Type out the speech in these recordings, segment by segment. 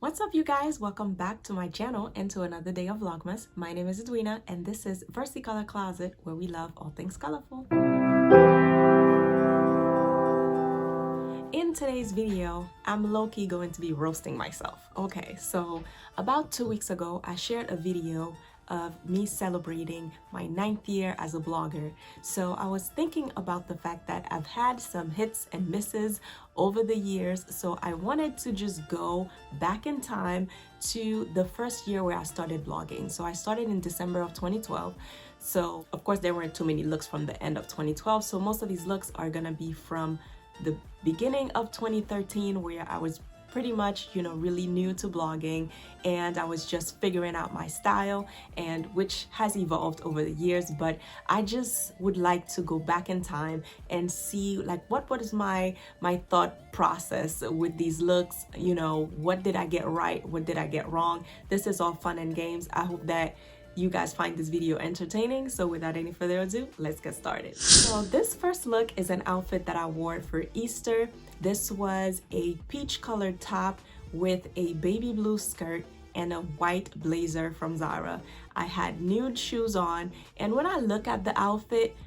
What's up, you guys? Welcome back to my channel and to another day of Vlogmas. My name is Edwina and this is Versicolor Closet, where we love all things colorful. In today's video, I'm low-key going to be roasting myself. Okay, so about 2 weeks ago, I shared a video of me celebrating my 9th year as a blogger. So I was thinking about the fact that I've had some hits and misses over the years, so I wanted to just go back in time to the first year where I started blogging. So I started in December of 2012. So of course there weren't too many looks from the end of 2012, so most of these looks are gonna be from the beginning of 2013, where I was pretty much, really new to blogging and I was just figuring out my style, and which has evolved over the years. But I just would like to go back in time and see like what is my thought process with these looks. What did I get right? What did I get wrong? This is all fun and games. I hope that you guys find this video entertaining. So without any further ado, let's get started. So this first look is an outfit that I wore for Easter. This was a peach colored top with a baby blue skirt and a white blazer from Zara. I had nude shoes on, and when I look at the outfit,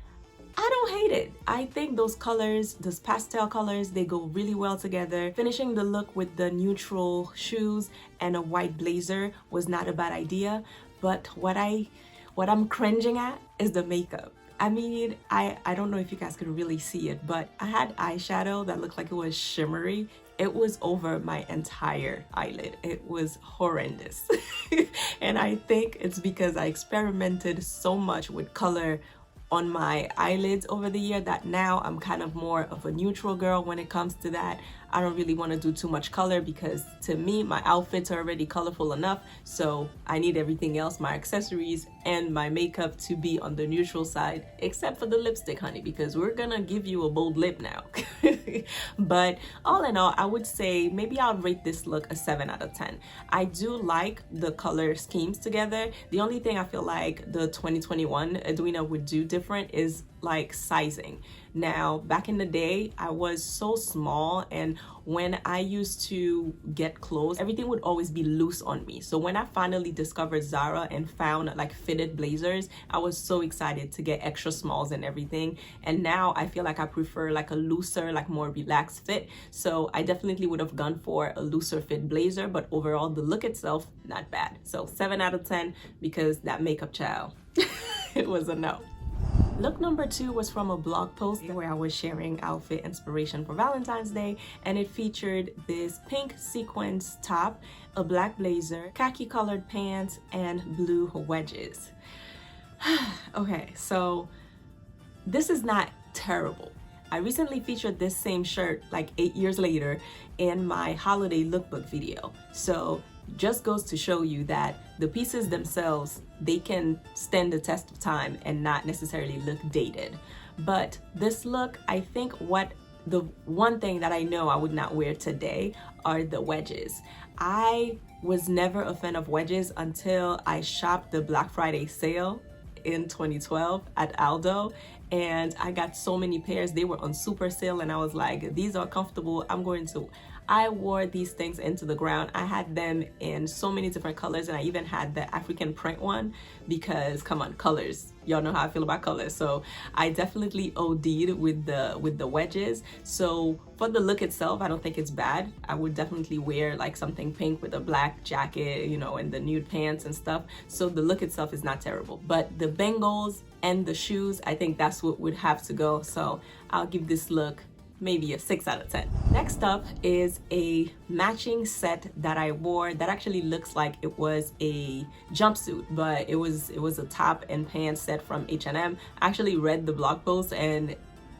I don't hate it. I think those colors, those pastel colors, they go really well together. Finishing the look with the neutral shoes and a white blazer was not a bad idea. But what I'm cringing at is the makeup. I mean, I don't know if you guys could really see it, but I had eyeshadow that looked like it was shimmery. It was over my entire eyelid. It was horrendous. And I think it's because I experimented so much with color on my eyelids over the year that now I'm kind of more of a neutral girl when it comes to that. I don't really want to do too much color because to me my outfits are already colorful enough, so I need everything else, my accessories and my makeup, to be on the neutral side, except for the lipstick, honey, because we're gonna give you a bold lip now. But all in all, I would say maybe I'll rate this look a 7 out of 10. I do like the color schemes together. The only thing I feel like the 2021 Edwina would do different is like sizing. Now, back in the day, I was so small, and when I used to get clothes, everything would always be loose on me. So when I finally discovered Zara and found like fitted blazers, I was so excited to get extra smalls and everything. And now I feel like I prefer like a looser, like more relaxed fit. So I definitely would have gone for a looser fit blazer, but overall the look itself, not bad. So 7 out of 10 because that makeup, child, it was a no. Look number 2 was from a blog post where I was sharing outfit inspiration for Valentine's Day, and it featured this pink sequins top, a black blazer, khaki colored pants, and blue wedges. Okay, so this is not terrible. I recently featured this same shirt like 8 years later in my holiday lookbook video. So just goes to show you that the pieces themselves, they can stand the test of time and not necessarily look dated. But this look, I think the one thing that I know I would not wear today are the wedges. I was never a fan of wedges until I shopped the Black Friday sale in 2012 at Aldo, and I got so many pairs. They were on super sale and I was like, these are comfortable. I wore these things into the ground. I had them in so many different colors, and I even had the African print one because, come on, colors. Y'all know how I feel about colors. So I definitely OD'd with the wedges. So for the look itself, I don't think it's bad. I would definitely wear like something pink with a black jacket, and the nude pants and stuff. So the look itself is not terrible. But the bangles and the shoes, I think that's what would have to go. So I'll give this look maybe a 6 out of 10. Next up is a matching set that I wore that actually looks like it was a jumpsuit, but it was a top and pants set from H&M. I actually read the blog post, and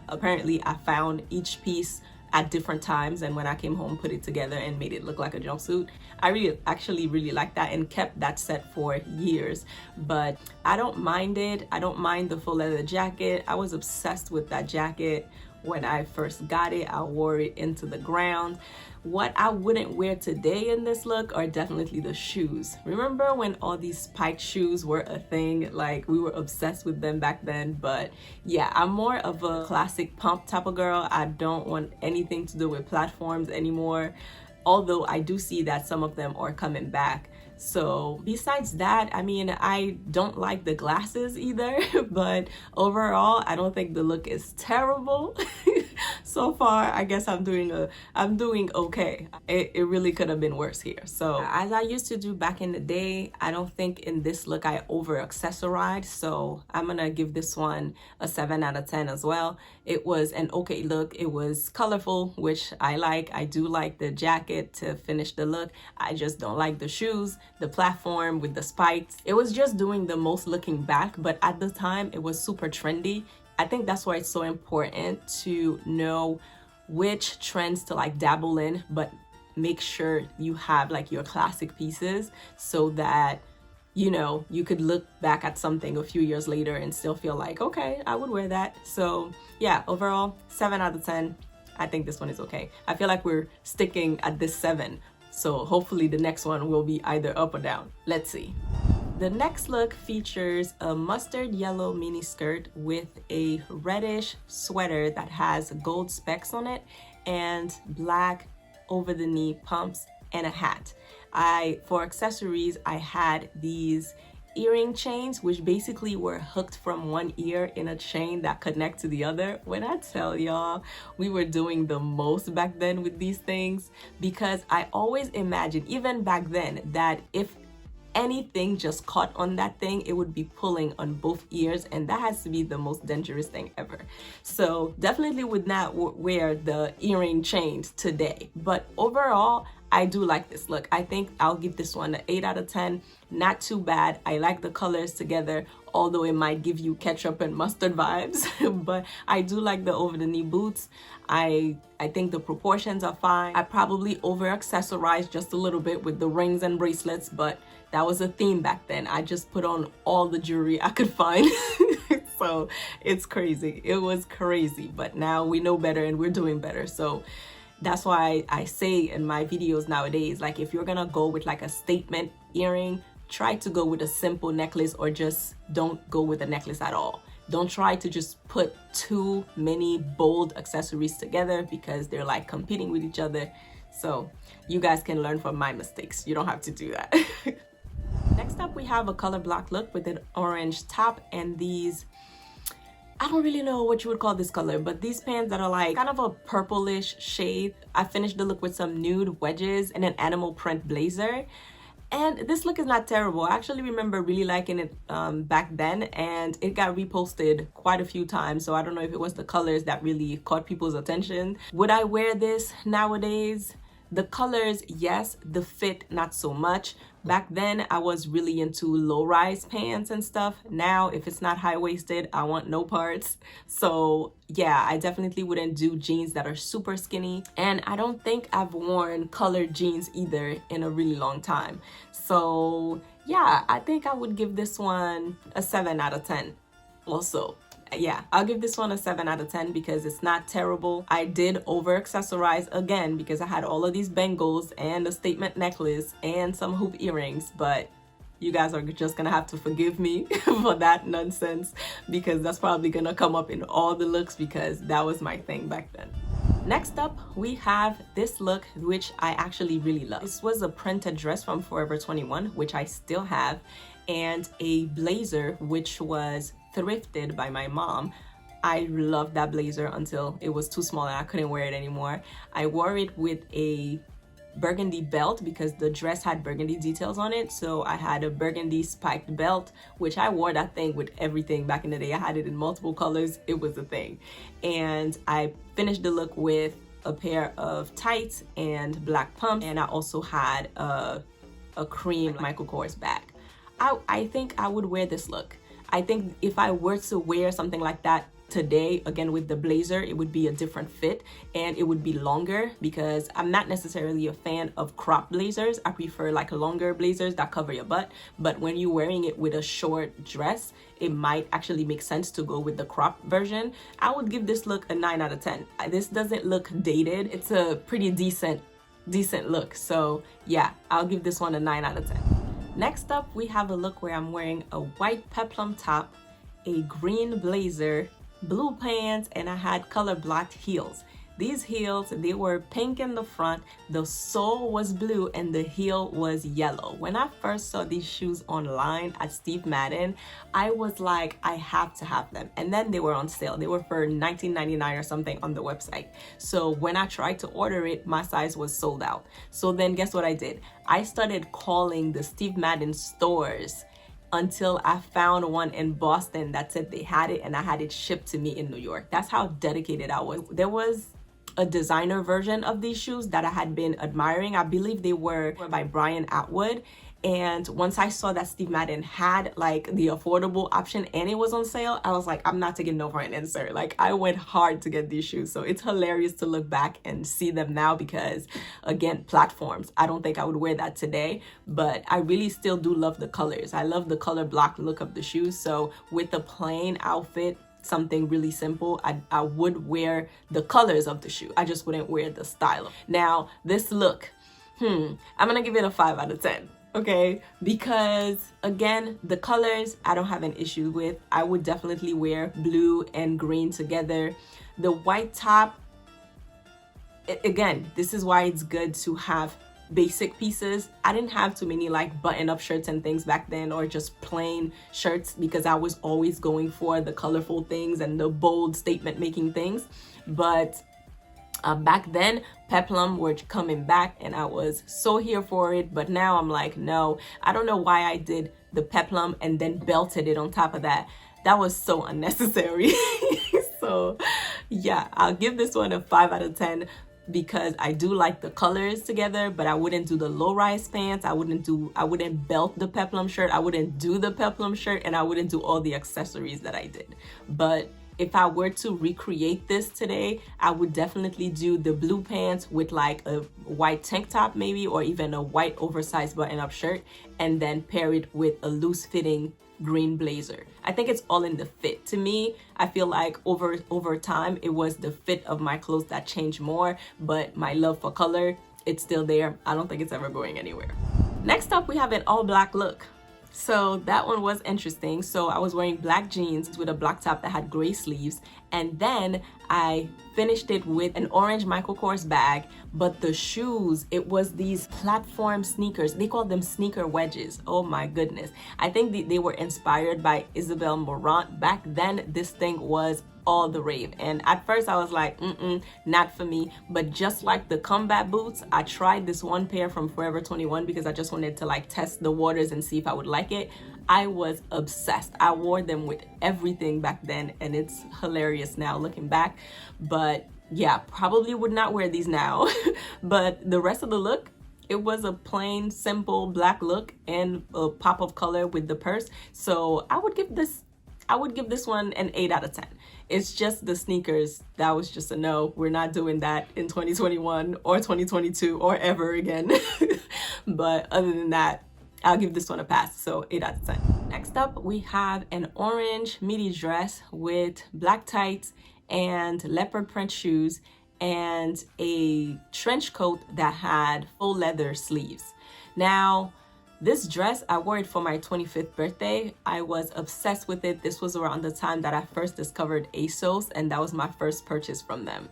apparently I found each piece at different times, and when I came home put it together and made it look like a jumpsuit. I actually really like that and kept that set for years. But I don't mind it. I don't mind the full leather jacket. I was obsessed with that jacket when I first got it. I wore it into the ground. What I wouldn't wear today in this look are definitely the shoes. Remember when all these spiked shoes were a thing? Like, we were obsessed with them back then. But yeah, I'm more of a classic pump type of girl. I don't want anything to do with platforms anymore. although I do see that some of them are coming back. So besides that, I mean, I don't like the glasses either, but overall, I don't think the look is terrible. So far, I guess I'm doing okay. It really could have been worse here. So as I used to do back in the day, I don't think in this look I over accessorized. So I'm gonna give this one a 7 out of 10 as well. It was an okay look. It was colorful, which I like. I do like the jacket to finish the look. I just don't like the shoes, the platform with the spikes. It was just doing the most looking back, but at the time it was super trendy. I think that's why it's so important to know which trends to like dabble in, but make sure you have like your classic pieces so that, you know, you could look back at something a few years later and still feel like, okay, I would wear that. So yeah, overall 7 out of 10. I think this one is okay. I feel like we're sticking at this 7. So hopefully the next one will be either up or down. Let's see. The next look features a mustard yellow mini skirt with a reddish sweater that has gold specks on it and black over the knee pumps and a hat. For accessories, I had these earring chains, which basically were hooked from one ear in a chain that connect to the other. When I tell y'all, we were doing the most back then with these things, because I always imagined, even back then, that if anything just caught on that thing, it would be pulling on both ears, and that has to be the most dangerous thing ever. So definitely would not wear the earring chains today, but overall I do like this look. I think I'll give this one an 8 out of 10. Not too bad. I like the colors together, although it might give you ketchup and mustard vibes, but I do like the over the knee boots. I think the proportions are fine. I probably over accessorized just a little bit with the rings and bracelets, but that was a theme back then. I just put on all the jewelry I could find. So it's crazy. It was crazy, but now we know better and we're doing better. So that's why I say in my videos nowadays, like if you're gonna go with like a statement earring, try to go with a simple necklace, or just don't go with a necklace at all. Don't try to just put too many bold accessories together because they're like competing with each other. So you guys can learn from my mistakes. You don't have to do that. Next up, we have a color block look with an orange top and these, I don't really know what you would call this color, but these pants that are like kind of a purplish shade. I finished the look with some nude wedges and an animal print blazer. And this look is not terrible. I actually remember really liking it back then, and it got reposted quite a few times. So I don't know if it was the colors that really caught people's attention. Would I wear this nowadays? The colors, yes. The fit, not so much. Back then, I was really into low-rise pants and stuff. Now, if it's not high-waisted, I want no parts. So yeah, I definitely wouldn't do jeans that are super skinny. And I don't think I've worn colored jeans either in a really long time. So yeah, I think I would give this one a 7 out of 10 also. Yeah, I'll give this one a 7 out of 10 because it's not terrible. I did over accessorize again because I had all of these bangles and a statement necklace and some hoop earrings, but you guys are just gonna have to forgive me for that nonsense because that's probably gonna come up in all the looks because that was my thing back then. Next up, we have this look, which I actually really love. This was a printed dress from Forever 21, which I still have, and a blazer, which was thrifted by my mom. I loved that blazer until it was too small and I couldn't wear it anymore. I wore it with a burgundy belt because the dress had burgundy details on it. So I had a burgundy spiked belt, which I wore that thing with everything back in the day. I had it in multiple colors. It was a thing. And I finished the look with a pair of tights and black pumps. And I also had a cream Michael Kors bag. I think I would wear this look. I think if I were to wear something like that today, again with the blazer, it would be a different fit and it would be longer because I'm not necessarily a fan of crop blazers. I prefer like longer blazers that cover your butt. But when you're wearing it with a short dress, it might actually make sense to go with the crop version. I would give this look a 9 out of 10. This doesn't look dated. It's a pretty decent look. So yeah, I'll give this one a 9 out of 10. Next up, we have a look where I'm wearing a white peplum top, a green blazer, blue pants, and I had color blocked heels. These heels, they were pink in the front, the sole was blue, and the heel was yellow. When I first saw these shoes online at Steve Madden, I was like, I have to have them. And then they were on sale. They were for $19.99 or something on the website. So when I tried to order it, my size was sold out. So then guess what I did? I started calling the Steve Madden stores until I found one in Boston that said they had it, and I had it shipped to me in New York. That's how dedicated I was. There was a designer version of these shoes that I had been admiring. I believe they were by Brian Atwood. And once I saw that Steve Madden had like the affordable option and it was on sale, I was like, I'm not taking no for an answer. Like, I went hard to get these shoes. So it's hilarious to look back and see them now because, again, platforms. I don't think I would wear that today, but I really still do love the colors. I love the color block look of the shoes. So with a plain outfit, something really simple, I would wear the colors of the shoe. I just wouldn't wear the style. Now, this look, I'm gonna give it a 5 out of 10. Okay, because again, the colors I don't have an issue with. I would definitely wear blue and green together. The white top, again, this is why it's good to have basic pieces. I didn't have too many like button-up shirts and things back then, or just plain shirts, because I was always going for the colorful things and the bold statement making things. But back then, peplum were coming back and I was so here for it. But now I'm like, no, I don't know why I did the peplum and then belted it on top of that. That was so unnecessary. So yeah, I'll give this one a 5 out of 10 because I do like the colors together, but I wouldn't do the low-rise pants. I wouldn't belt the peplum shirt. I wouldn't do the peplum shirt, and I wouldn't do all the accessories that I did. But if I were to recreate this today, I would definitely do the blue pants with like a white tank top maybe, or even a white oversized button-up shirt, and then pair it with a loose-fitting green blazer. I think it's all in the fit. To me, I feel like over time, it was the fit of my clothes that changed more, but my love for color, it's still there. I don't think it's ever going anywhere. Next up, we have an all-black look. So that one was interesting. So I was wearing black jeans with a black top that had gray sleeves, and then I finished it with an orange Michael Kors bag, but the shoes, it was these platform sneakers. They call them sneaker wedges. Oh my goodness. I think they were inspired by Isabel Marant. Back then, this thing was all the rave, and at first I was like, not for me. But just like the combat boots, I tried this one pair from Forever 21 because I just wanted to like test the waters and see if I would like it. I was obsessed. I wore them with everything back then, and it's hilarious now looking back. But yeah, probably would not wear these now. But the rest of the look, it was a plain, simple black look and a pop of color with the purse. So I would give this one an 8 out of 10. It's just the sneakers. That was just a no. We're not doing that in 2021 or 2022 or ever again. But other than that, I'll give this one a pass. So 8 out of 10. Next up, we have an orange midi dress with black tights and leopard print shoes and a trench coat that had full leather sleeves. Now, this dress, I wore it for my 25th birthday. I was obsessed with it. This was around the time that I first discovered ASOS, and that was my first purchase from them.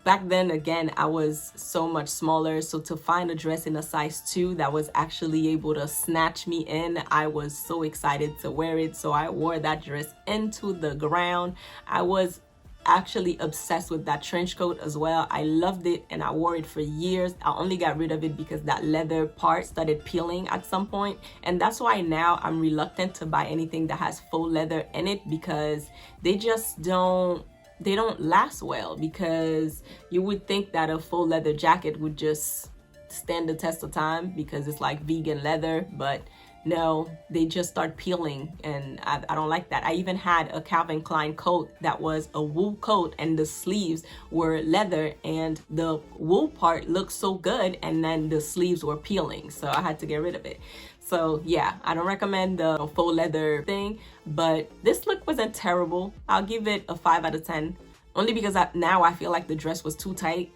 Back then, again, I was so much smaller, so to find a dress in a size 2 that was actually able to snatch me in, I was so excited to wear it. So I wore that dress into the ground. I was actually obsessed with that trench coat as well. I loved it and I wore it for years. I only got rid of it because that leather part started peeling at some point, and that's why now I'm reluctant to buy anything that has faux leather in it, because they just don't last well. Because you would think that a faux leather jacket would just stand the test of time because it's like vegan leather, but no, they just start peeling, and I don't like that. I even had a Calvin Klein coat that was a wool coat, and the sleeves were leather, and the wool part looked so good, and then the sleeves were peeling, so I had to get rid of it. So yeah, I don't recommend the faux leather thing, but this look wasn't terrible. I'll give it a 5 out of 10, only because now I feel like the dress was too tight.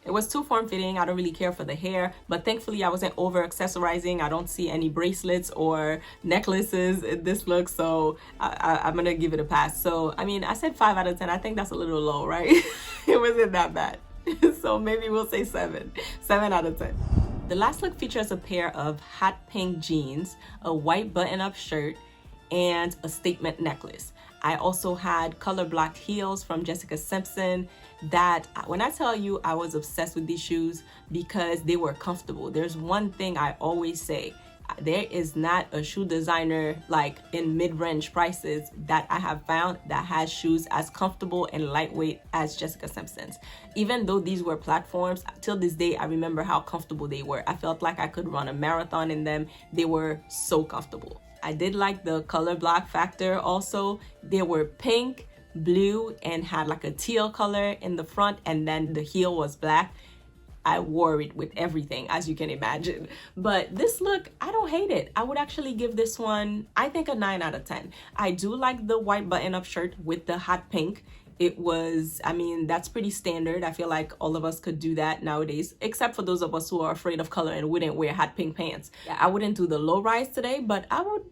It was too form-fitting. I don't really care for the hair, but thankfully I wasn't over accessorizing. I don't see any bracelets or necklaces in this look, so I'm gonna give it a pass. So I mean, I said 5 out of 10. I think that's a little low, right? It wasn't that bad. So maybe we'll say 7 out of 10. The last look features a pair of hot pink jeans, a white button-up shirt, and a statement necklace. I also had color blocked heels from Jessica Simpson that, when I tell you, I was obsessed with these shoes because they were comfortable. There's one thing I always say: there is not a shoe designer like in mid-range prices that I have found that has shoes as comfortable and lightweight as Jessica Simpson's. Even though these were platforms, till this day I remember how comfortable they were. I felt like I could run a marathon in them. They were so comfortable. I did like the color block factor also. They were pink, blue, and had like a teal color in the front, and then the heel was black. I wore it with everything, as you can imagine. But this look, I don't hate it. I would actually give this one, I think, a 9 out of 10. I do like the white button-up shirt with the hot pink. It was, I mean, that's pretty standard. I feel like all of us could do that nowadays, except for those of us who are afraid of color and wouldn't wear hot pink pants. Yeah, I wouldn't do the low rise today, but I don't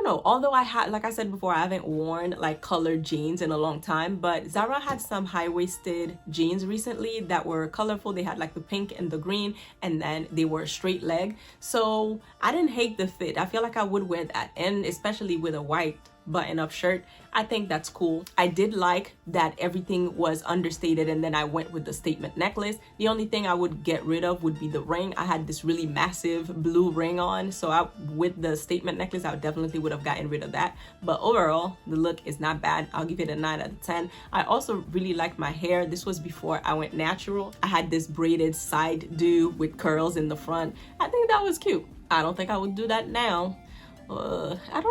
know. Although I had, like I said before, I haven't worn like colored jeans in a long time, but Zara had some high-waisted jeans recently that were colorful. They had like the pink and the green, and then they were straight leg. So I didn't hate the fit. I feel like I would wear that, and especially with a white button-up shirt. I think that's cool. I did like that everything was understated, and then I went with the statement necklace. The only thing I would get rid of would be the ring. I had this really massive blue ring on, so with the statement necklace, I definitely would have gotten rid of that. But overall, the look is not bad. I'll give it a 9 out of 10. I also really like my hair. This was before I went natural. I had this braided side do with curls in the front. I think that was cute. I don't think I would do that now. I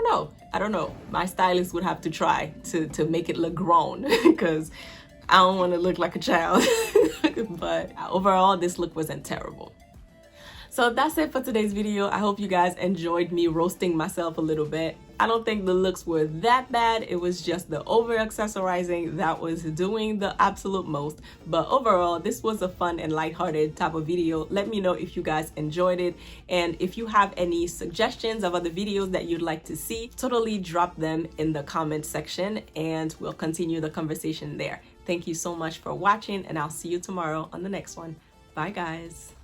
don't know. My stylist would have to try to make it look grown because I don't want to look like a child. But overall, this look wasn't terrible. So that's it for today's video. I hope you guys enjoyed me roasting myself a little bit. I don't think the looks were that bad. It was just the over accessorizing that was doing the absolute most. But overall, this was a fun and lighthearted type of video. Let me know if you guys enjoyed it. And if you have any suggestions of other videos that you'd like to see, totally drop them in the comment section and we'll continue the conversation there. Thank you so much for watching, and I'll see you tomorrow on the next one. Bye guys.